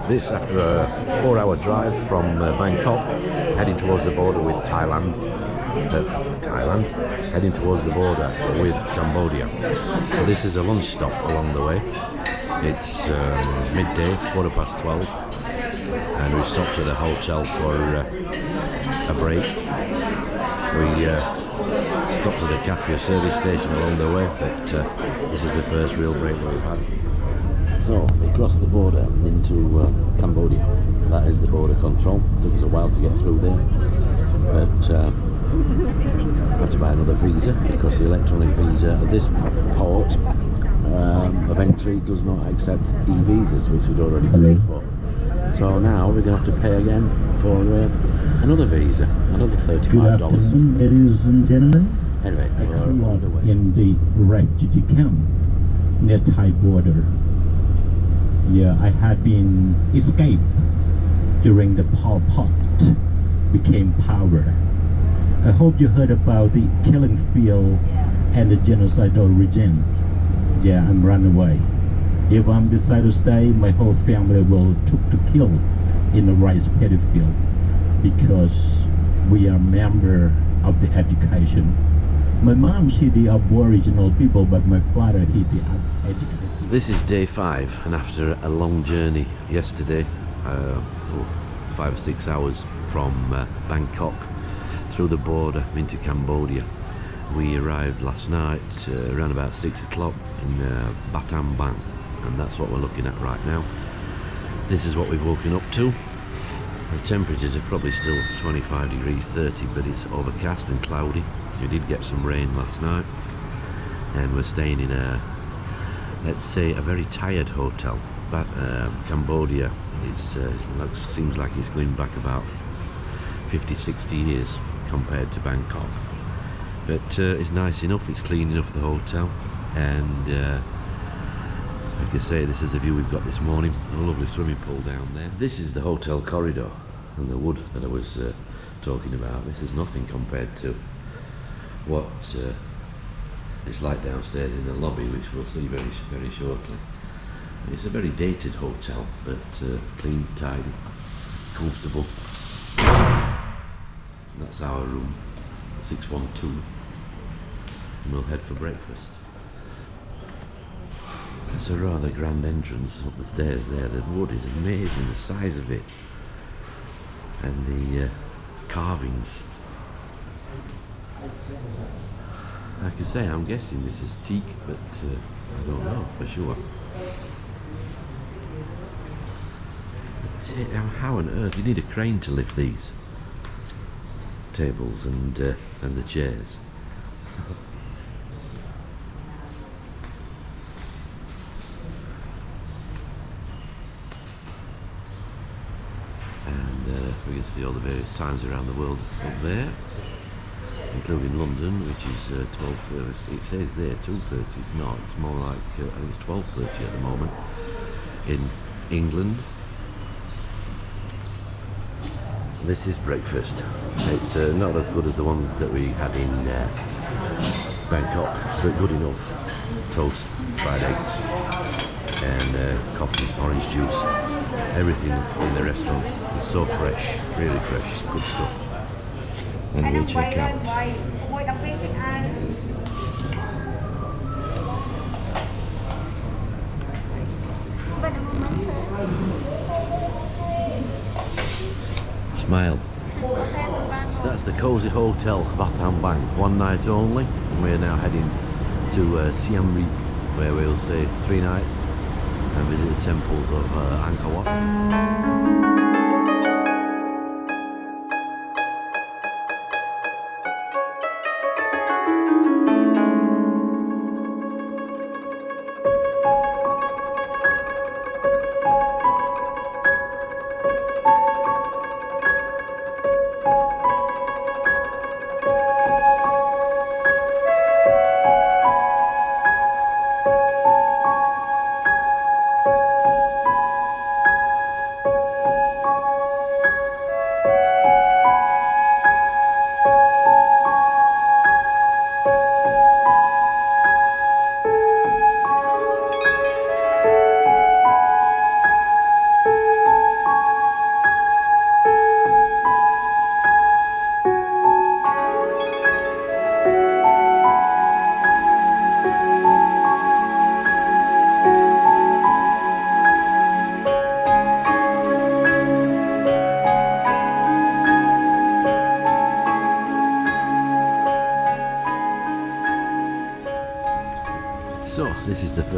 This after a 4-hour drive from Bangkok, heading towards the border with Thailand, heading towards the border with Cambodia. So this is a lunch stop along the way. It's midday, 12:15, and we stopped at a hotel for a break. We stopped at a cafe or service station along the way, but this is the first real break that we've had. So we crossed the border into Cambodia. That is the border control. Took us a while to get through there, but I had to buy another visa because the electronic visa at this port of entry does not accept e-visas, which we'd already paid for. So now we're going to have to pay again for another visa, another $35. Good afternoon, ladies and gentlemen. Anyway, we're on the way. In the refugee camp near Thai border. Yeah, I had been escaped during the Pol Pot became power. I hope you heard about the killing field and the genocidal regime. Yeah, I'm run away. If I'm decide to stay, my whole family will took to kill in the rice paddy field because we are member of the education. My mom, she the Aboriginal people, but my father, he the educated. This is day 5, and after a long journey yesterday, 5 or 6 hours from Bangkok through the border into Cambodia, we arrived last night around about 6 o'clock in Batam Bang, and that's what we're looking at right now. This is what we've woken up to. The temperatures are probably still 25 degrees 30, but it's overcast and cloudy. We did get some rain last night, and we're staying in a, let's say, a very tired hotel. But Cambodia seems like it's going back about 50-60 years compared to Bangkok, but it's nice enough, it's clean enough, the hotel, and like I say, this is the view we've got this morning. A lovely swimming pool down there. This is the hotel corridor and the wood that I was talking about. This is nothing compared to what it's like downstairs in the lobby, which we'll see very, very shortly. It's a very dated hotel, but clean, tidy, comfortable. And that's our room, 612, and we'll head for breakfast. It's a rather grand entrance up the stairs there. The wood is amazing, the size of it, and the carvings. Like I say, I'm guessing this is teak, but I don't know for sure. But, how on earth, you need a crane to lift these tables and the chairs. And we can see all the various times around the world up there, including London, which is 12:30. It says there 2:30. It's not. It's more like I think it's 12:30 at the moment. In England, this is breakfast. It's not as good as the one that we had in Bangkok, but good enough. Toast, fried eggs, and coffee, orange juice. Everything in the restaurants is so fresh, really fresh, good stuff. And we'll check out. Smile. So that's the Cozy Hotel, Batam Bang. One night only, and we're now heading to Siem Reap, where we'll stay 3 nights and visit the temples of Angkor Wat.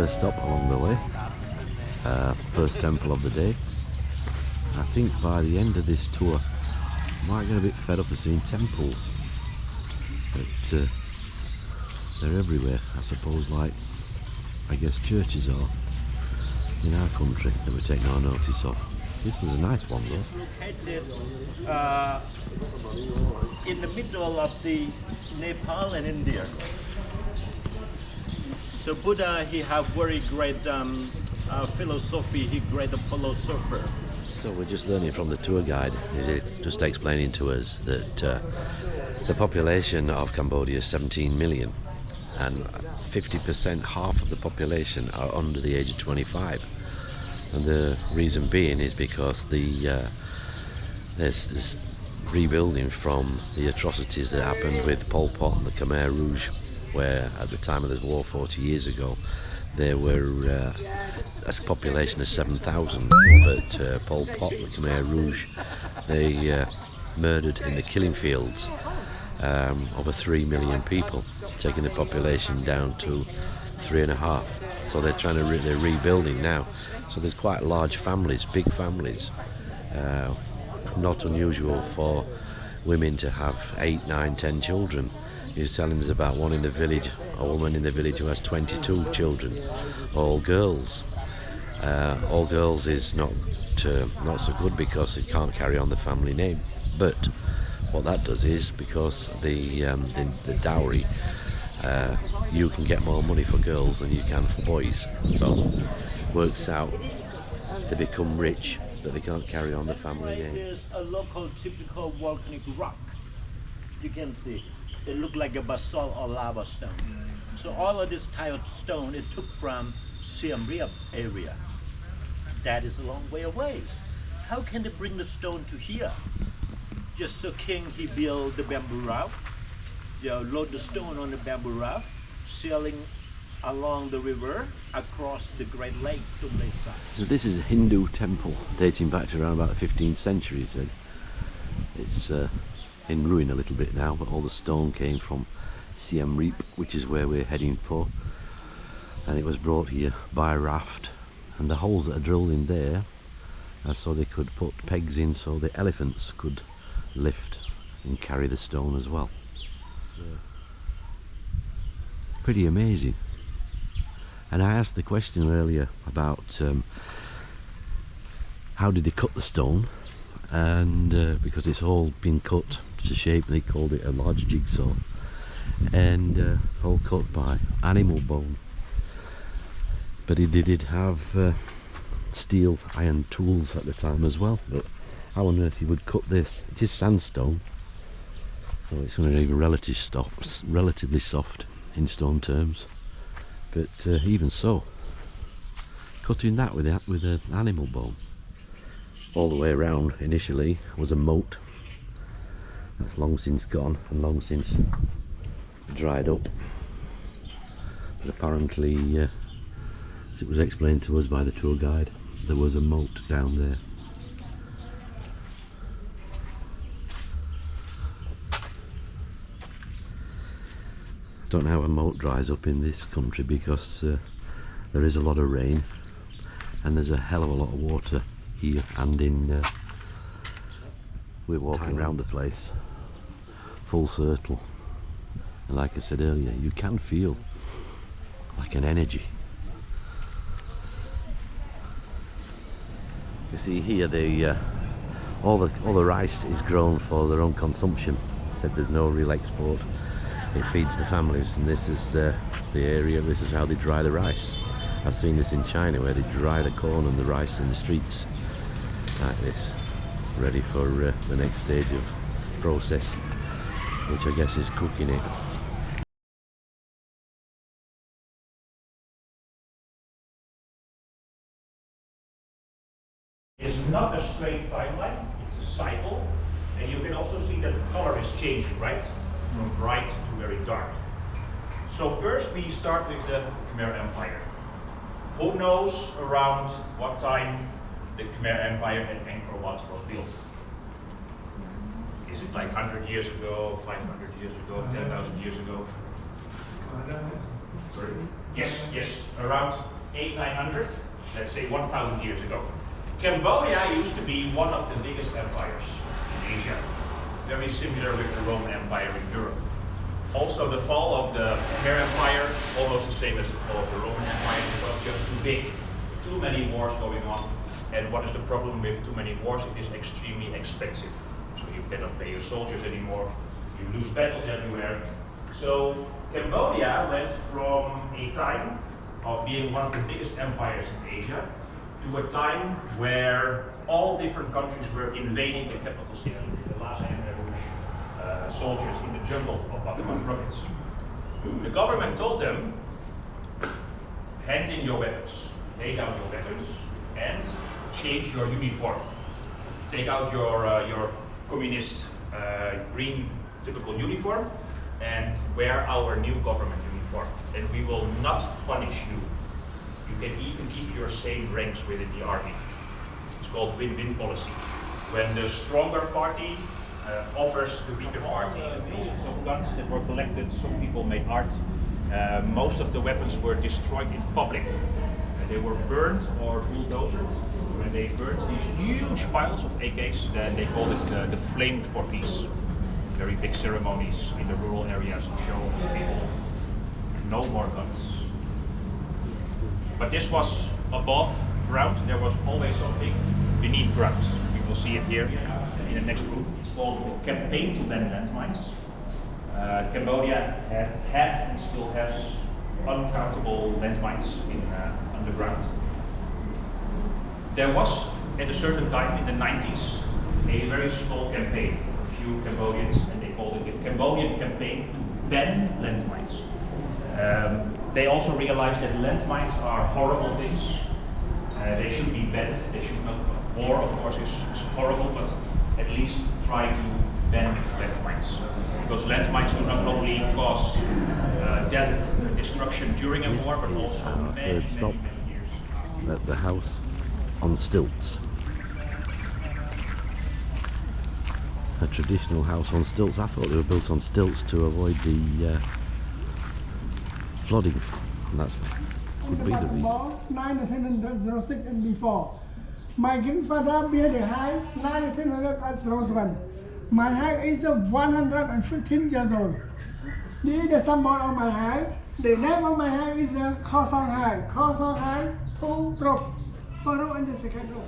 first stop along the way, first temple of the day. I think by the end of this tour I might get a bit fed up of seeing temples, but they're everywhere, I suppose, like I guess churches are in our country that we take no notice of. This is a nice one though. It's located in the middle of the Nepal and India. So Buddha, he have very great philosophy, he great philosopher. So we're just learning from the tour guide. He's just explaining to us that the population of Cambodia is 17 million and 50%, half of the population are under the age of 25. And the reason being is because there's this rebuilding from the atrocities that happened with Pol Pot and the Khmer Rouge, where at the time of the war 40 years ago there were a population of 7,000, but Pol Pot and the Khmer Rouge, they murdered in the killing fields over 3 million people, taking the population down to 3.5. So they're they're rebuilding now. So there's quite large families, big families. Not unusual for women to have 8, 9, 10 children. He was telling us about one in the village, a woman in the village who has 22 children, all girls. All girls is not so good because it can't carry on the family name. But what that does is, because the dowry, you can get more money for girls than you can for boys. So it works out, they become rich, but they can't carry on the family name. There's a local typical volcanic rock. You can see it look like a basalt or lava stone. So all of this type of stone it took from Siem area. That is a long way away. How can they bring the stone to here? Just so king he built the bamboo raft, load the stone on the bamboo raft, sailing along the river across the Great Lake to Mesa. So this is a Hindu temple dating back to around about the 15th century. So it's in ruin a little bit now, but all the stone came from Siem Reap, which is where we're heading for, and it was brought here by raft, and the holes that are drilled in there are so they could put pegs in so the elephants could lift and carry the stone as well. So, pretty amazing. And I asked the question earlier about how did they cut the stone, and because it's all been cut to shape, they called it a large jigsaw, and all cut by animal bone. But they did have steel iron tools at the time as well. But how on earth you would cut this? It is sandstone, so it's going to be relatively soft in stone terms. But even so, cutting that with an animal bone. All the way around initially was a moat that's long since gone and long since dried up. But apparently, as it was explained to us by the tour guide, there was a moat down there. Don't know how a moat dries up in this country, because there is a lot of rain and there's a hell of a lot of water here, and in we're walking around the place full circle, and like I said earlier, you can feel like an energy. You see here all the rice is grown for their own consumption. Said there's no real export. It feeds the families, and this is the area, this is how they dry the rice. I've seen this in China where they dry the corn and the rice in the streets like this, ready for the next stage of process, which I guess is cooking it. It's not a straight timeline, it's a cycle, and you can also see that the color is changing, right? From bright to very dark. So first we start with the Khmer Empire. Who knows around what time the Khmer Empire at Angkor Wat was built? Is it like 100 years ago, 500 years ago, 10,000 years ago? Yes, around 900, let's say 1,000 years ago. Cambodia used to be one of the biggest empires in Asia, very similar with the Roman Empire in Europe. Also, the fall of the Khmer Empire, almost the same as the fall of the Roman Empire, it was just too big, too many wars going on. And what is the problem with too many wars? It is extremely expensive. So you cannot pay your soldiers anymore, you lose battles everywhere. So Cambodia went from a time of being one of the biggest empires in Asia to a time where all different countries were invading the capital city, the last soldiers in the jungle of Battambang province. The government told them, hand in your weapons, lay down your weapons, and change your uniform. Take out your communist green typical uniform and wear our new government uniform. And we will not punish you. You can even keep your same ranks within the army. It's called win-win policy. When the stronger party offers the weaker party pieces of guns that were collected, some people made art. Most of the weapons were destroyed in public. They were burned or bulldozered. When they burned these huge piles of AKs, then they called it the flame for peace. Very big ceremonies in the rural areas to show people no more guns. But this was above ground. There was always something beneath ground. We will see it here in the next group. It's called the campaign to ban landmines. Cambodia had and still has uncountable landmines underground. There was, at a certain time in the 90s, a very small campaign, a few Cambodians, and they called it the Cambodian campaign to ban landmines. They also realized that landmines are horrible things. They should be banned. They should not. War, of course, is horrible, but at least try to ban landmines. Because landmines do not only cause death and destruction during a war, but also many years. At the house on stilts. A traditional house on stilts. I thought they were built on stilts to avoid the flooding. And that could be the reason. 1906 and before. My grandfather built a house 1907. My house is 115 years old. This is the symbol of my house. The name of my house is Kho Song Hai. Kho Song Hai, 2 roof. 1st row and the 2nd row.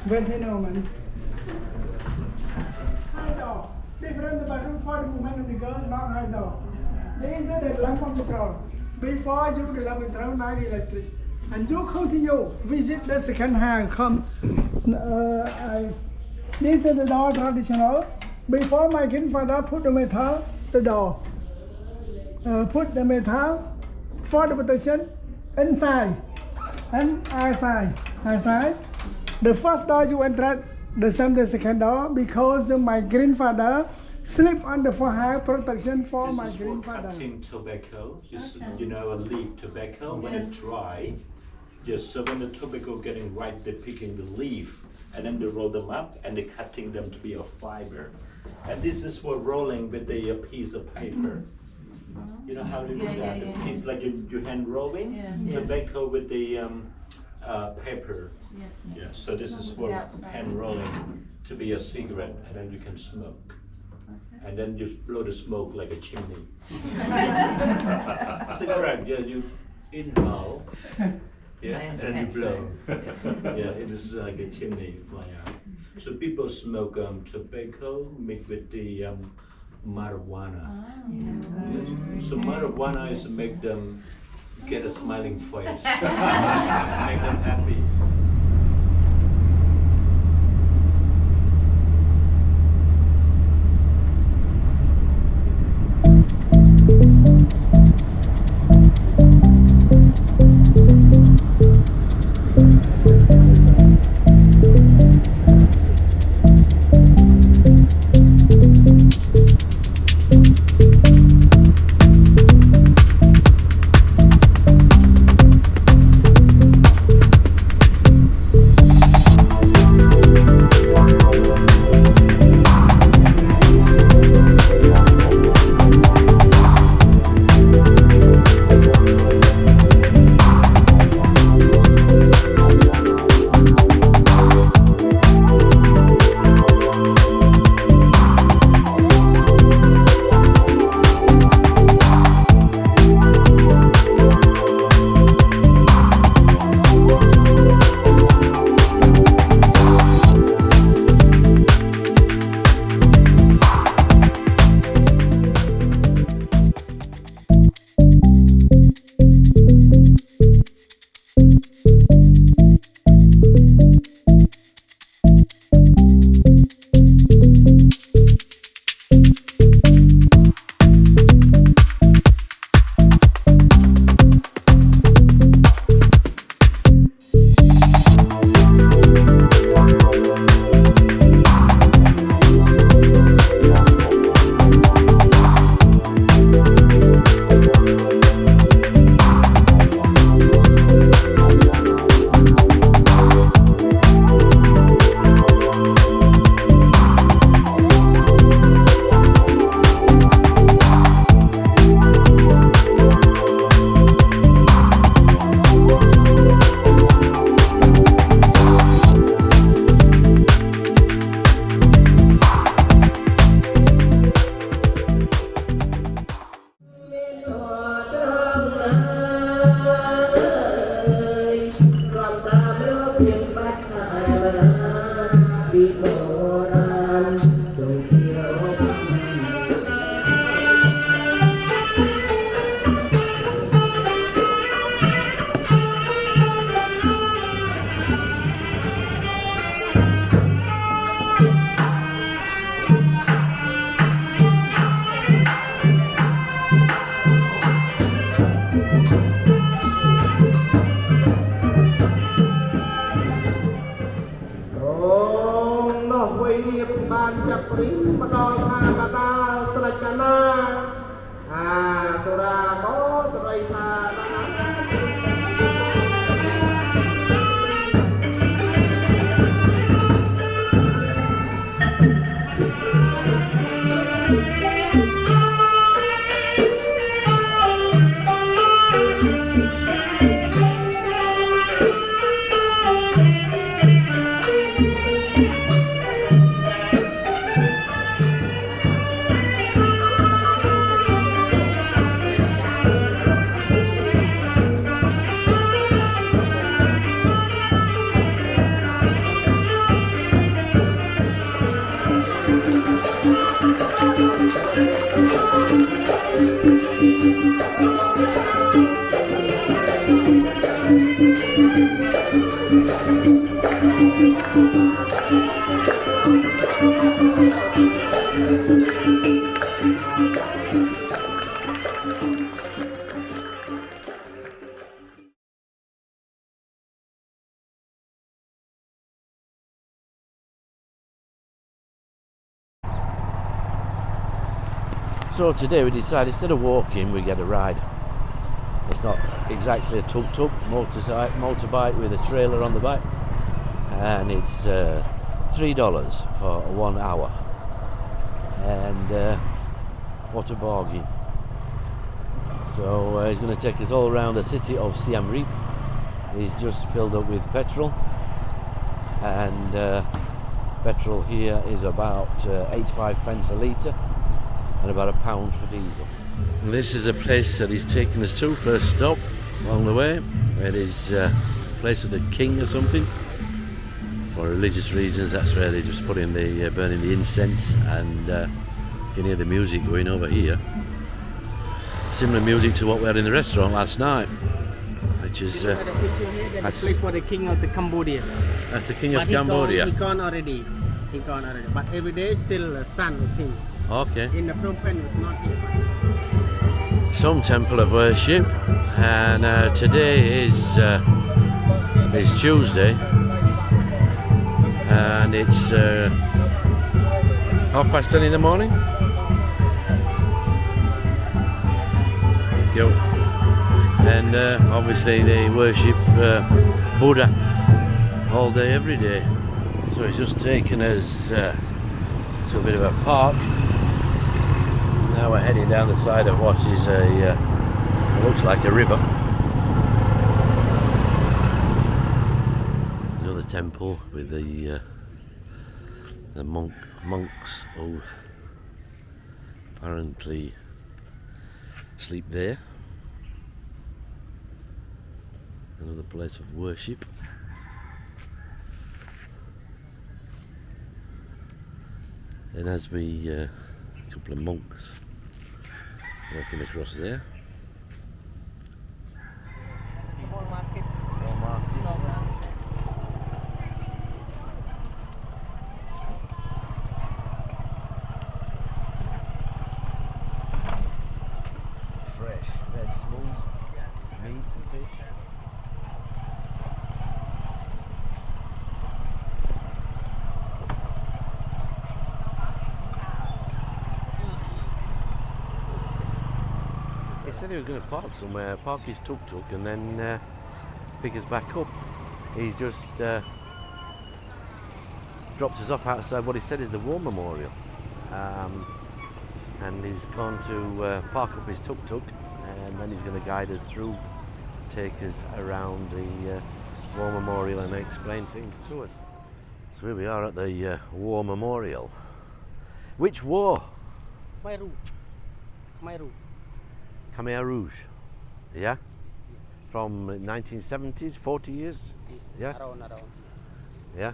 Gentlemen. High door. Different bedroom for the woman and the girl, not high door. This is the lamp of the throne. Before you the lamp of the throne, now electric. And you continue visit the second hand. Come. This is the door traditional. Before my grandfather put the metal, the door. Put the metal for the protection inside and outside. Outside. The first door you entered, the same the second door, because my grandfather sleep on the forehead protection for This my is for grandfather. cutting tobacco. Just, you know, a leaf tobacco when it dry. Just so when the tobacco getting ripe, they're picking the leaf and then they roll them up and they're cutting them to be a fiber. And this is for rolling with a piece of paper. You know how to do that? Like you hand rolling tobacco with the paper. Yes. Yeah. So this is for hand rolling to be a cigarette, and then you can smoke. And then you blow the smoke like a chimney. Cigarette, yeah, you inhale, yeah, and then you blow. Yeah, it is like a chimney fly out. So people smoke tobacco mixed with the marijuana. Yes. So marijuana is to make them get a smiling face, make them happy. So today we decided instead of walking we get a ride. It's not exactly a tuk-tuk, motorbike with a trailer on the back, and it's $3 for 1 hour, and what a bargain. So he's going to take us all around the city of Siem Reap. He's just filled up with petrol, and petrol here is about 85 pence a litre and about £1 for diesel. And this is a place that he's taken us to, first stop along the way. It is a place of the king or something. For religious reasons, that's where they just put in the burning the incense, and you can hear the music going over here. Similar music to what we had in the restaurant last night, which is that's place for the king of the Cambodia. That's the king of Cambodia. He gone already. But every day still sun with him. Okay. In the Phnom Penh was not here. Some temple of worship, and today is Tuesday, and it's 10:30 in the morning. Go. And obviously they worship Buddha all day, every day. So it's just taken us to a bit of a park. Now we're heading down the side of what is looks like a river. Another temple with the monks who apparently sleep there. Another place of worship. And as we a couple of monks walking across there. Small market. Fresh vegetables, meat and fish. He said he was going to park somewhere, park his tuk-tuk and then pick us back up. He's just dropped us off outside what he said is the War Memorial, and he's gone to park up his tuk-tuk, and then he's going to guide us through, take us around the War Memorial and explain things to us. So here we are at the War Memorial. Which war? Khmer Rouge, yeah? From 1970s, 40 years? Yeah? Around. Yeah?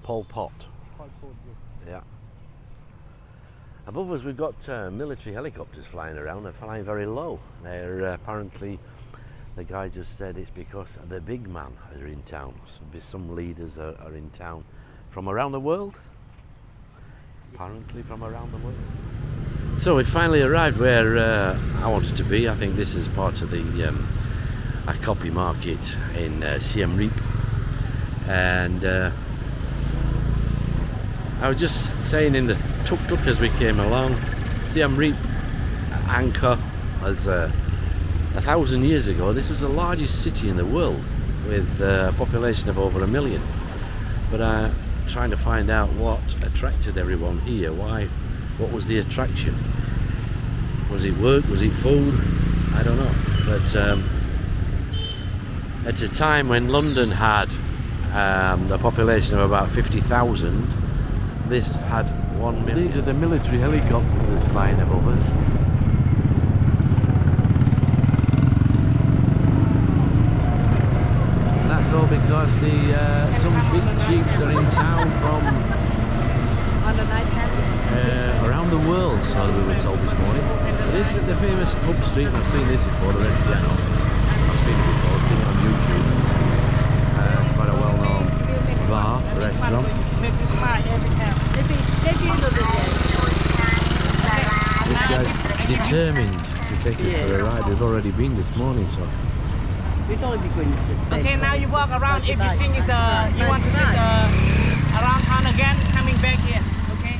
Pol Pot. Yeah. Above us we've got military helicopters flying around. They're flying very low. They're apparently, the guy just said it's because the big man are in town. Some leaders are in town from around the world. Apparently from around the world. So we finally arrived where I wanted to be. I think this is part of the a copy market in Siem Reap. And I was just saying in the tuk-tuk as we came along, Siem Reap, Angkor, as 1,000 years ago, this was the largest city in the world with a population of over 1 million. But trying to find out what attracted everyone here, what was the attraction? Was it work? Was it food? I don't know. But at a time when London had the population of about 50,000, this had 1 million. These are the military helicopters that's flying above us. And that's all because some big chiefs are in town from around the world, so we were told this morning. This is the famous pub street. I've seen this before, the Red Piano. I've seen it before, I've seen it on YouTube. Quite a well-known bar, restaurant. This guy's determined to take us for a ride. We've already been this morning, so. Okay, now you walk around. If you think it's you want to see around town again, coming back here. Okay.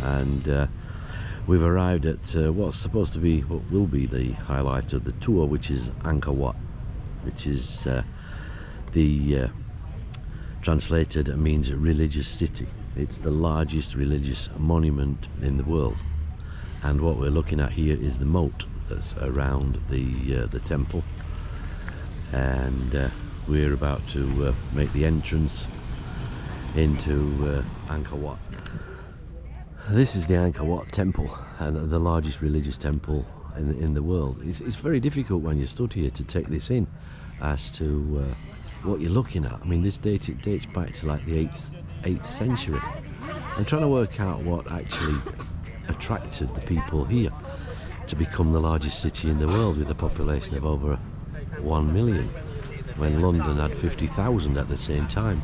And we've arrived at what's supposed to be, what will be the highlight of the tour, which is Angkor Wat, which is translated means religious city. It's the largest religious monument in the world, and what we're looking at here is the moat that's around the temple, and we're about to make the entrance into Angkor Wat. This is the Angkor Wat temple, and the largest religious temple in the world. It's very difficult when you stood here to take this in as to what you're looking at. I mean, this dates back to like the 8th century. I'm trying to work out what actually attracted the people here to become the largest city in the world with a population of over 1 million, when London had 50,000 at the same time.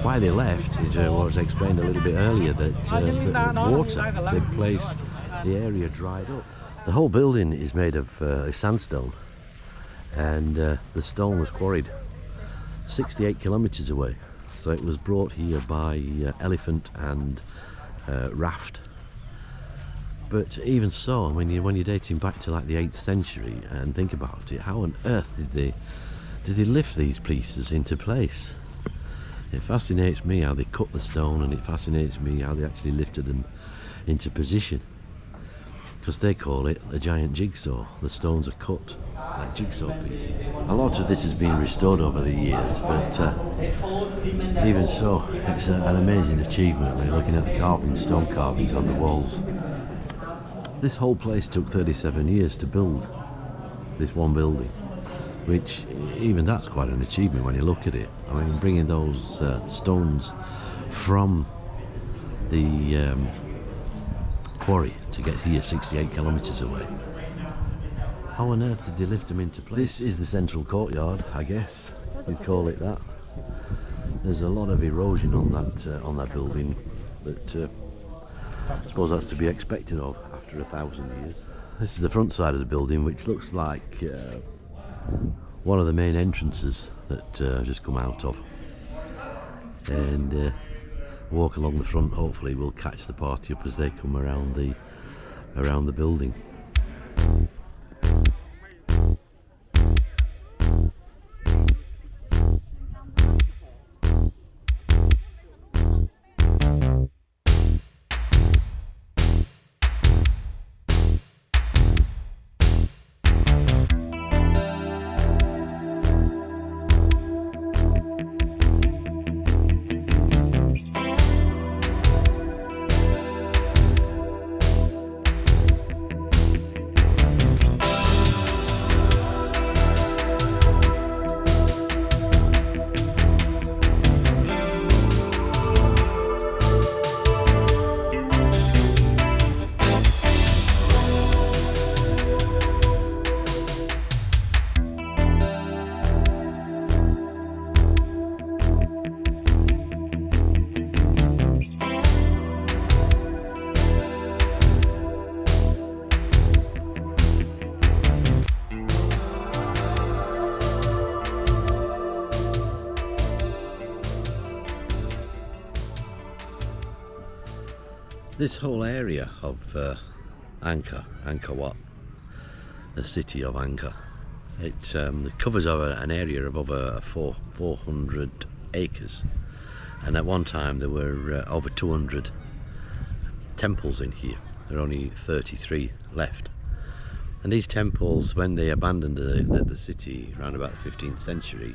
Why they left is what was explained a little bit earlier, that the water they'd placed, the area dried up. The whole building is made of sandstone, and the stone was quarried 68 kilometres away. So it was brought here by elephant and raft. But even so, when you're dating back to like the 8th century and think about it, how on earth did they lift these pieces into place? It fascinates me how they cut the stone, and it fascinates me how they actually lifted them into position. Because they call it a giant jigsaw. The stones are cut like jigsaw pieces. A lot of this has been restored over the years, but even so, it's an amazing achievement. We're looking at the carvings, stone carvings on the walls. This whole place took 37 years to build, this one building, which even that's quite an achievement when you look at it. I mean, bringing those stones from the quarry to get here 68 kilometres away. How on earth did they lift them into place? This is the central courtyard, I guess you'd call it that. There's a lot of erosion on that building, but I suppose that's to be expected of after 1,000 years. This is the front side of the building, which looks like one of the main entrances that I've just come out of. And walk along the front, hopefully we'll catch the party up as they come around the building. This whole area of Angkor Wat, the city of Angkor, it covers over an area of over 400 acres, and at one time there were over 200 temples in here. There are only 33 left, and these temples, when they abandoned the city around about the 15th century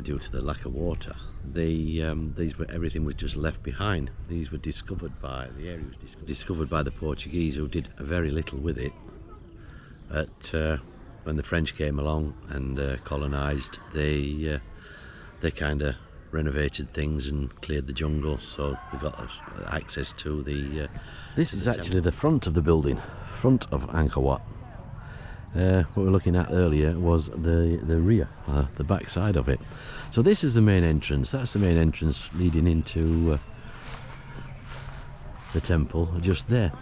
due to the lack of water, everything was just left behind. These were discovered by the area was discovered by the Portuguese, who did very little with it. But when the French came along and colonised, they kind of renovated things and cleared the jungle, so we got access to the. This is actually the front of the building, front of Angkor Wat. What we were looking at earlier was the rear, the back side of it. So this is the main entrance. That's the main entrance leading into the temple just there,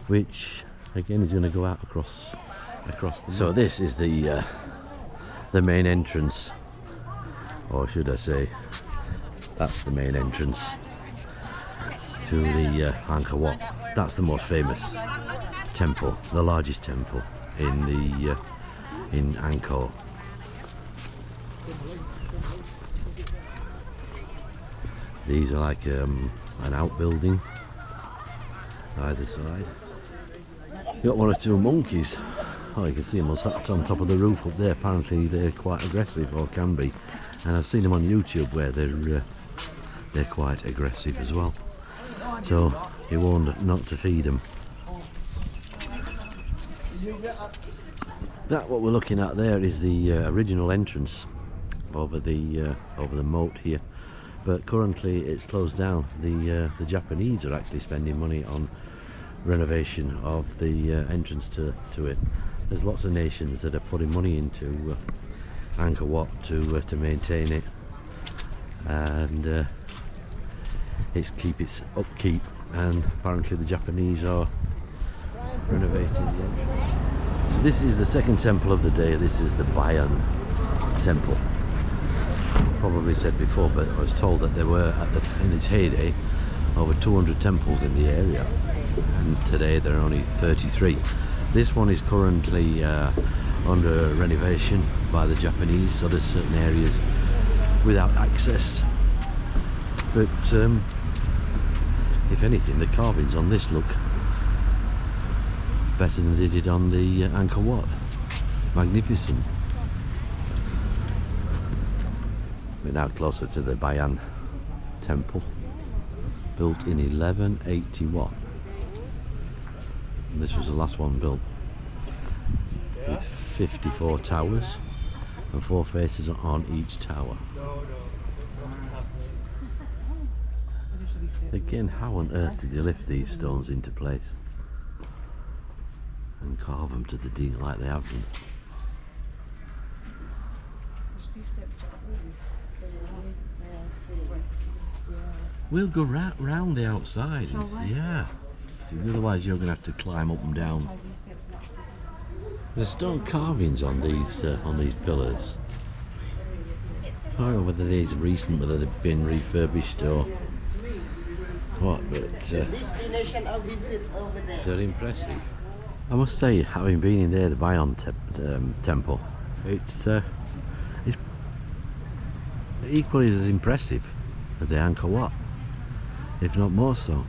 which again is going to go out across the. So this is the main entrance, or should I say, that's the main entrance to the Angkor Wat. That's the most famous temple, the largest temple in Angkor. These are like an outbuilding either side. You got one or two monkeys. Oh, you can see them all sat on top of the roof up there. Apparently they're quite aggressive, or can be, and I've seen them on YouTube where they're quite aggressive as well. So you're warned not to feed them. That what we're looking at there is the original entrance over the moat here, but currently it's closed down. The Japanese are actually spending money on renovation of the entrance to it. There's lots of nations that are putting money into Angkor Wat to maintain it, and keep its upkeep. And apparently the Japanese are renovating the entrance. So this is the second temple of the day. This is the Bayon temple. Probably said before, but I was told that there were in its heyday over 200 temples in the area, and today there are only 33. This one is currently under renovation by the Japanese, so there's certain areas without access, but if anything, the carvings on this look better than they did on the Angkor Wat. Magnificent. We're now closer to the Bayon temple, built in 1181. And this was the last one built, with 54 towers and 4 faces on each tower. Again, how on earth did they lift these stones into place and carve them to the deal like they have done? We'll go round the outside. Yeah. Otherwise you're going to have to climb up and down. There's stone carvings on these pillars. I don't know whether these are recent, whether they've been refurbished or what, but Destination of visit over there. they're impressive. I must say, having been in there, the Bayon temple, it's equally as impressive as the Angkor Wat, if not more so.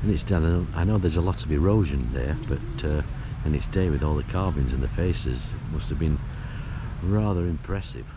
And it's done. I know there's a lot of erosion there, but in its day, with all the carvings and the faces, it must have been rather impressive.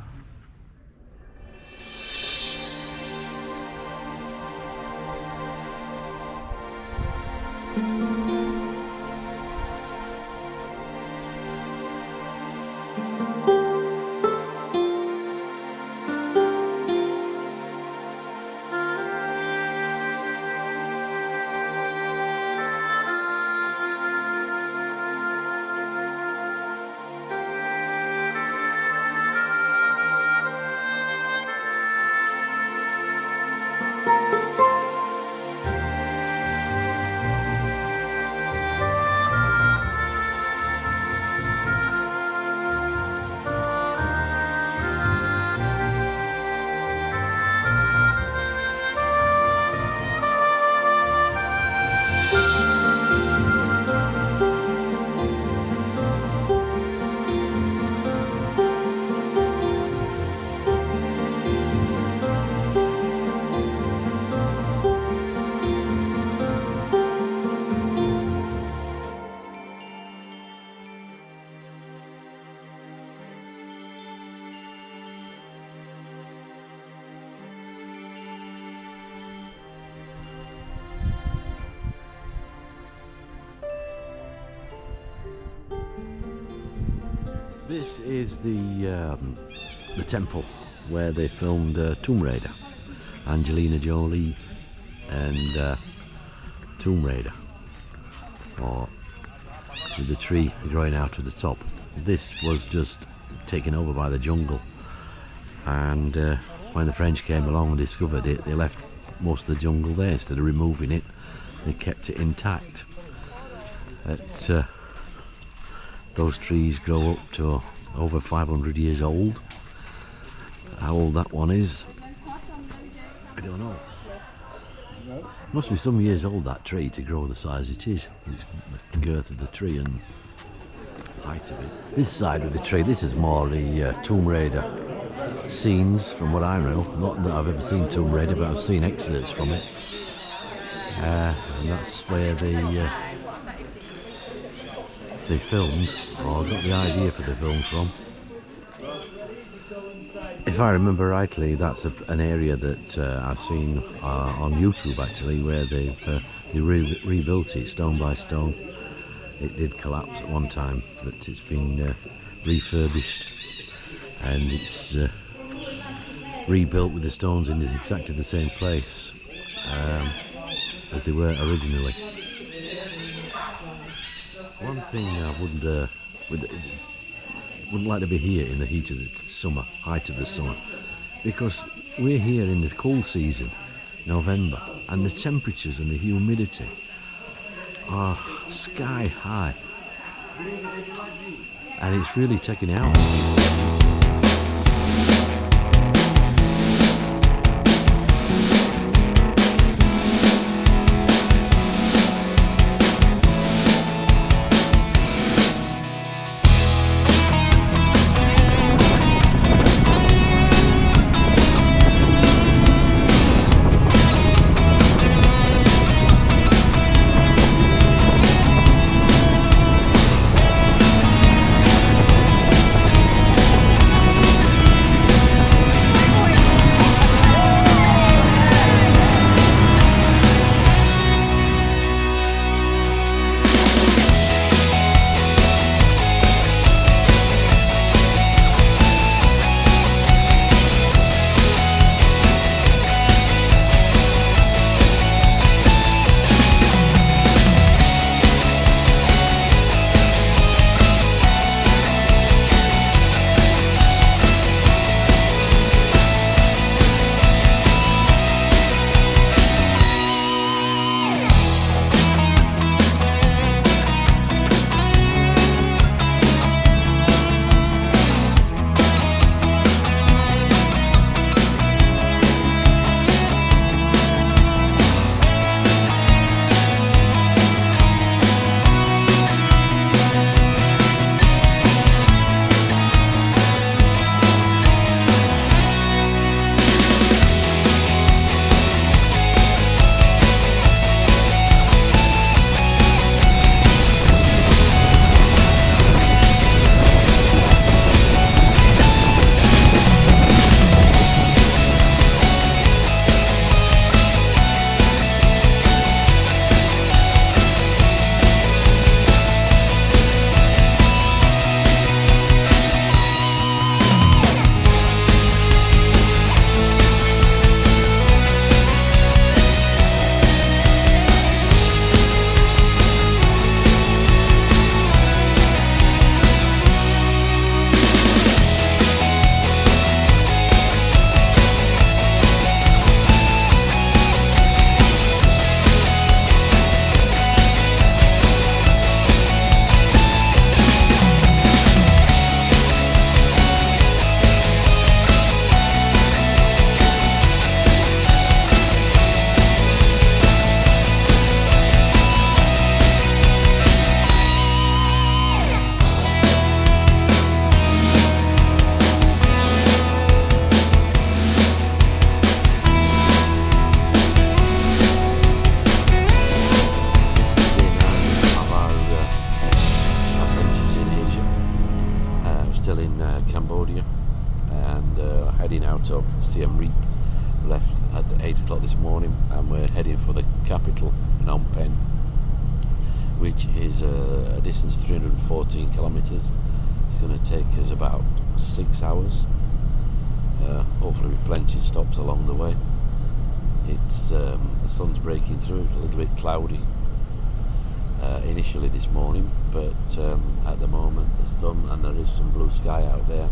This is the temple where they filmed Tomb Raider. Angelina Jolie and Tomb Raider, or with the tree growing out of the top. This was just taken over by the jungle, and when the French came along and discovered it, they left most of the jungle there. Instead of removing it, they kept it intact. Those trees grow up to over 500 years old. How old that one is, I don't know. Must be some years old, that tree, to grow the size it is. It's the girth of the tree and height of it. This side of the tree, this is more the Tomb Raider scenes, from what I know. Not that I've ever seen Tomb Raider, but I've seen excerpts from it. And that's where they filmed, or got the idea for the film from. If I remember rightly, that's an area that I've seen on YouTube actually, where they rebuilt it stone by stone. It did collapse at one time, but it's been refurbished, and it's rebuilt with the stones in exactly the same place as they were originally. One thing I wouldn't, wouldn't like to be here in the heat of the summer, height of the summer, because we're here in the cool season, November, and the temperatures and the humidity are sky high, and it's really taking it out. Cambodia, and heading out of Siem Reap. Left at 8 o'clock this morning, and we're heading for the capital, Phnom Penh, which is a distance of 314 kilometers. It's going to take us about 6 hours, hopefully with plenty of stops along the way. It's the sun's breaking through. It's a little bit cloudy initially this morning, but at the moment the sun, and there is some blue sky out there,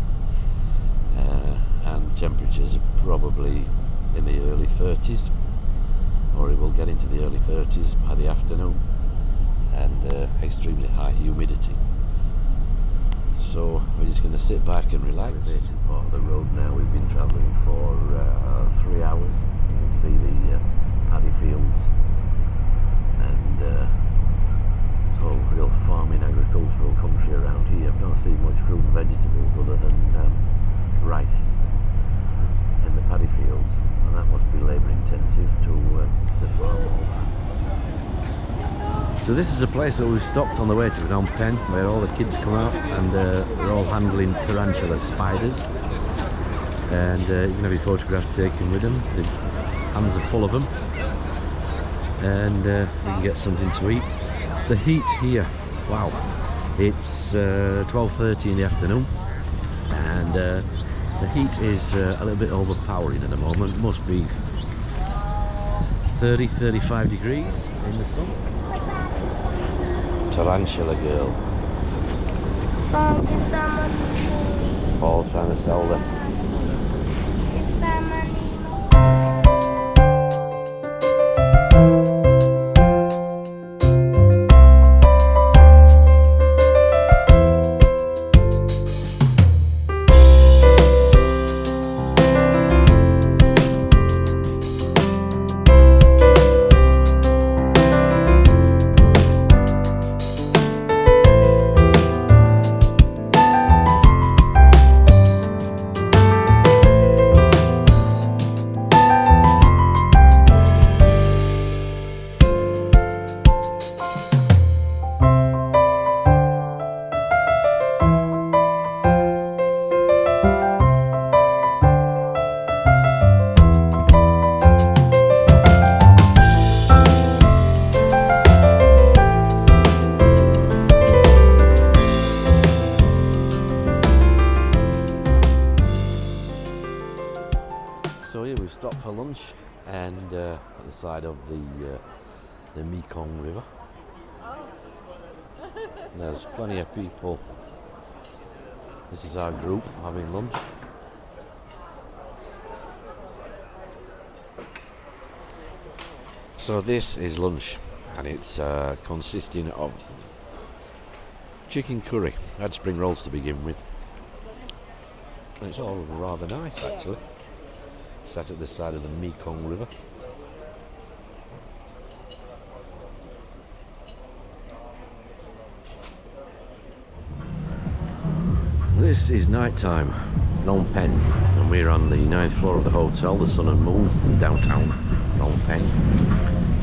and temperatures are probably in the early 30s, or it will get into the early 30s by the afternoon, and extremely high humidity. So we're just going to sit back and relax. We're part of the road now. We've been travelling for 3 hours. You can see the paddy fields, and it's all real farming, agricultural country around here. I don't see much fruit and vegetables other than rice in the paddy fields, and that must be labour intensive to farm all that. So this is a place that we've stopped on the way to Phnom Penh, where all the kids come out, and they're all handling tarantula spiders, and you're going to be photograph taken with them. The hands are full of them, and you can get something to eat. The heat here, wow, it's 12:30 in the afternoon, and the heat is a little bit overpowering at the moment. It must be 30-35 degrees in the sun. Tarantula girl. Paul trying to sell them. So here we've stopped for lunch, and at the side of the Mekong River. There's plenty of people. This is our group having lunch. So this is lunch, and it's consisting of chicken curry. I had spring rolls to begin with. And it's all rather nice actually. Sat at the side of the Mekong River. This is night time, Phnom Penh, and we're on the 9th floor of the hotel, the Sun and Moon, in downtown Phnom Penh,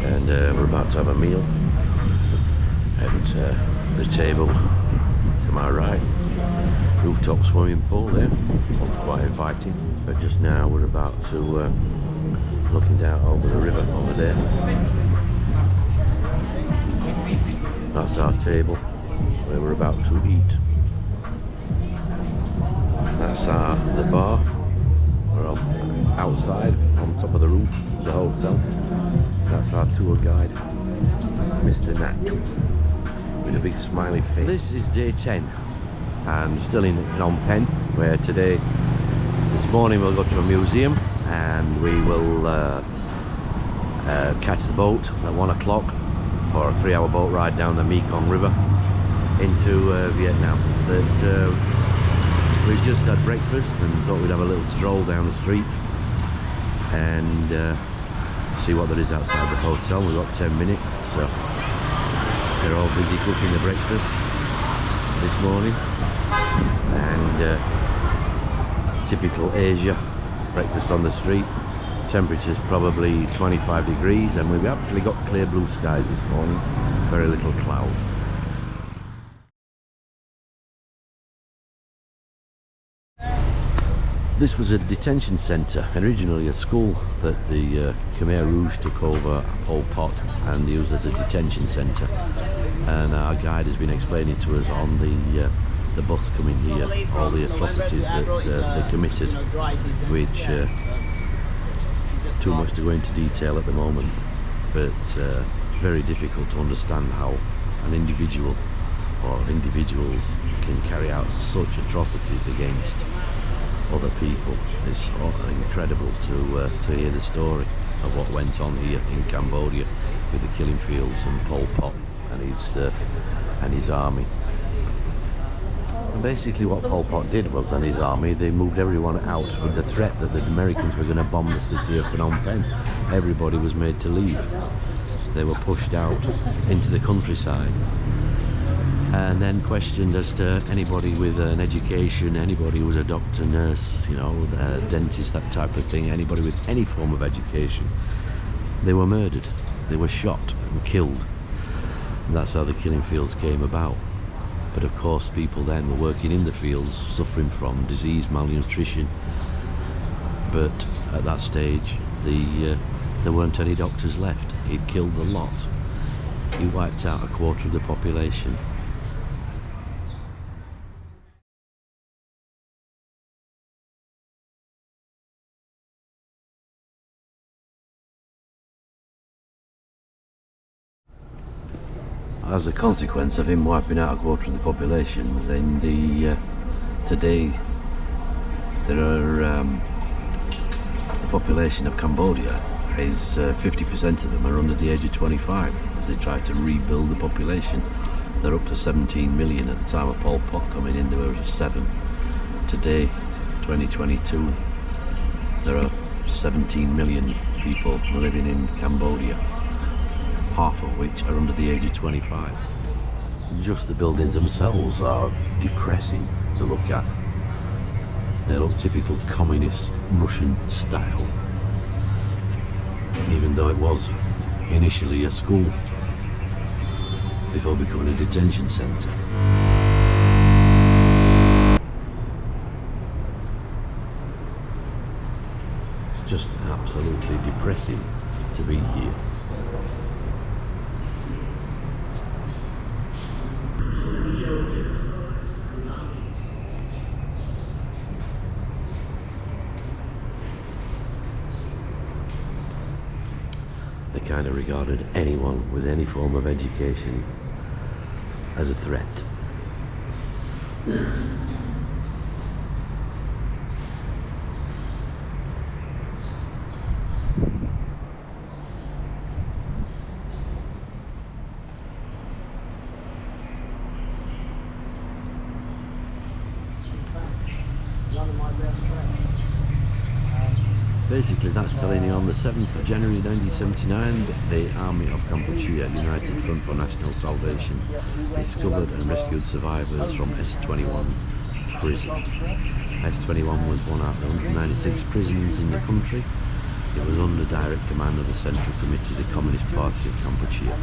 and we're about to have a meal at the table to my right. Rooftop swimming pool there, quite inviting. But just now we're about to looking down over the river over there. That's our table where we're about to eat. That's the bar. We're outside on top of the roof of the hotel. That's our tour guide, Mr. Nat, with a big smiley face. This is day 10. And still in Phnom Penh, where today, this morning we'll go to a museum, and we will catch the boat at 1 o'clock for a 3-hour boat ride down the Mekong River into Vietnam. But we've just had breakfast and thought we'd have a little stroll down the street and see what there is outside the hotel. We've got 10 minutes, so they're all busy cooking the breakfast this morning. And typical Asia, breakfast on the street. Temperature's probably 25 degrees, and we've actually got clear blue skies this morning, very little cloud. This was a detention centre, originally a school that the Khmer Rouge took over Pol Pot and used as a detention centre. And our guide has been explaining to us on the bus coming here all the atrocities that they committed, which too much to go into detail at the moment, but very difficult to understand how an individual or individuals can carry out such atrocities against other people. It's incredible to hear the story of what went on here in Cambodia with the killing fields and Pol Pot and his army. And basically what Pol Pot did was, and his army, they moved everyone out with the threat that the Americans were going to bomb the city of Phnom Penh. Everybody was made to leave. They were pushed out into the countryside and then questioned as to anybody with an education, anybody who was a doctor, nurse, you know, a dentist, that type of thing, anybody with any form of education. They were murdered, they were shot and killed. And that's how the killing fields came about. But of course people then were working in the fields, suffering from disease, malnutrition. But at that stage, there weren't any doctors left. He'd killed a lot. He wiped out a quarter of the population. as a consequence of him wiping out a quarter of the population, then today there are the population of Cambodia is 50% of them are under the age of 25 as they try to rebuild the population. They're up to 17 million. At the time of Pol Pot coming in, there were 7. Today, 2022, there are 17 million people living in Cambodia, half of which are under the age of 25. Just the buildings themselves are depressing to look at. They look typical communist Russian style, even though it was initially a school before becoming a detention centre. It's just absolutely depressing to be here. They kind of regarded anyone with any form of education as a threat. Basically, that's telling you on the 7th of January 1979, the Army of Cambodia, United Front for National Salvation, discovered and rescued survivors from S21 prison. S21 was one out of the 196 prisons in the country. It was under direct command of the Central Committee of the Communist Party of Cambodia.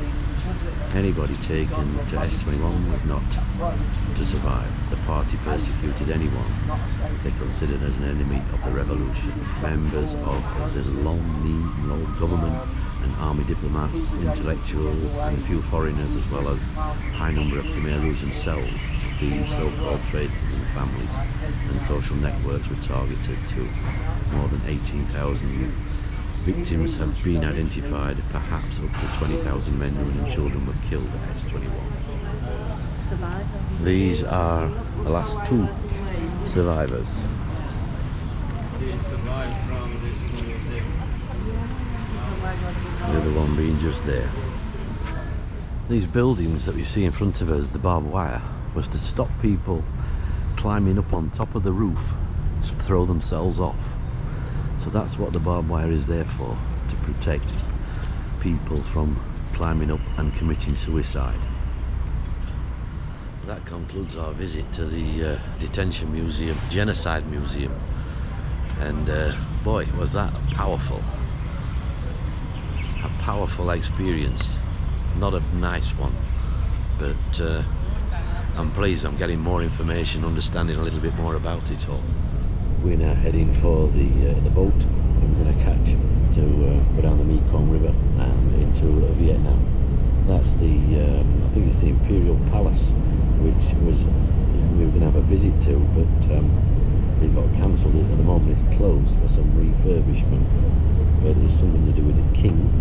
Anybody taken to S21 was not to survive. The party persecuted anyone they considered as an enemy of the revolution. Members of the low government and army diplomats, intellectuals and a few foreigners, as well as a high number of Khmerus themselves, the so-called traitors and families and social networks were targeted too. More than 18,000 victims have been identified. Perhaps up to 20,000 men, women and children were killed at S21. These are the last 2 survivors. They survived from this museum. The other one being just there. These buildings that we see in front of us, the barbed wire, was to stop people climbing up on top of the roof to throw themselves off. So that's what the barbed wire is there for, to protect people from climbing up and committing suicide. That concludes our visit to the detention museum, Genocide Museum, and boy, was that a powerful experience. Not a nice one, but I'm pleased I'm getting more information, understanding a little bit more about it all. We're now heading for the boat we're going to catch to go down the Mekong River and into Vietnam. That's I think it's the Imperial Palace, which was we were going to have a visit to, but it got cancelled. At the moment it's closed for some refurbishment, but it's something to do with the king